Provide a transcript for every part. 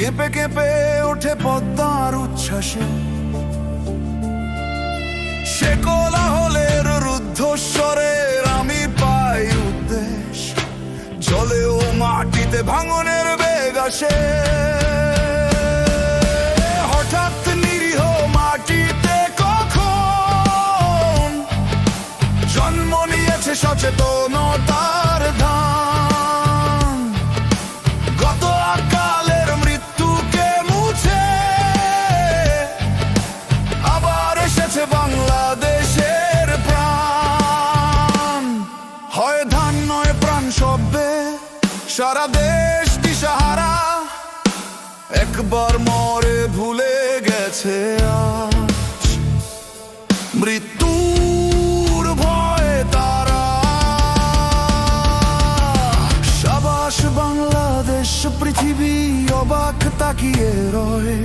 কেঁপে কেঁপে ওঠে পদ্মার উচ্ছ্বাসে। সে কোলাহলের রুদ্ধস্বরের আমি পাই উদ্দেশ, জলে ও মাটিতে ভাঙনের বেগ আসে। হঠাৎ নিরীহ মাটিতে কখন জন্ম নিয়েছে সচেতনতার ধান। গত আকালের মৃত্যুকে মুছে আবার এসেছে বাংলাদেশের প্রাণ। হয় ধান নয় প্রাণ শব্দে সারা দেশ দিশাহারা, একবার মরে ভুলে গেছে আজ মৃত্যুর ভয়ে তারা। সাবাস বাংলাদেশ, পৃথিবী অবাক তাকিয়ে রয়।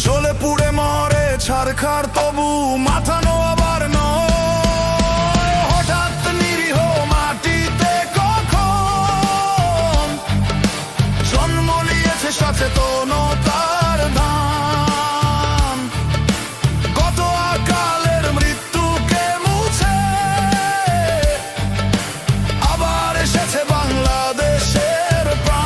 জ্বলে পুড়ে মরে ছারখার, তবু মাথা নোয়াবার নয়। হঠাৎ নিরীহ মাটিতে কখন জন্ম নিয়েছে সচেতনতার ধান। গত আকালের মৃত্যুকে মুছে আবার এসেছে বাংলাদেশের প্রাণ।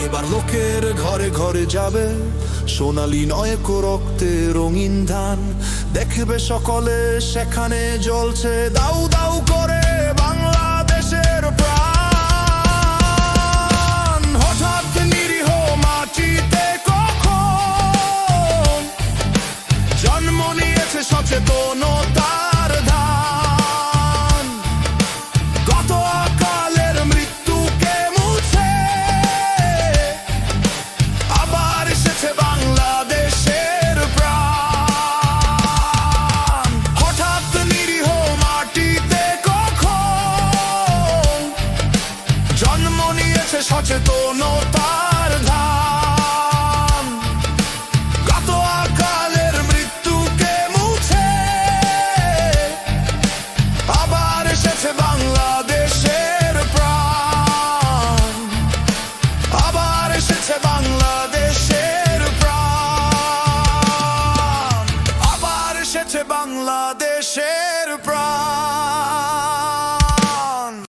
এবার লোকের ঘরে ঘরে যাবে সোনালী নয়কো রক্তে রঙিন ধান। দেখবে সকলে সেখানে জ্বলছে দাউ দাউ করে বাংলাদেশের প্রাণ। হঠাৎ নিরীহ মাটিতে কখন জন্ম নিয়েছে সচেতনতার ধান। গত আকালের মৃত্যুকে মুছে আবার এসেছে বাংলাদেশের প্রাণ। হঠাৎ নিরীহ মাটিতে কখন জন্ম নিয়েছে সচেতনতা।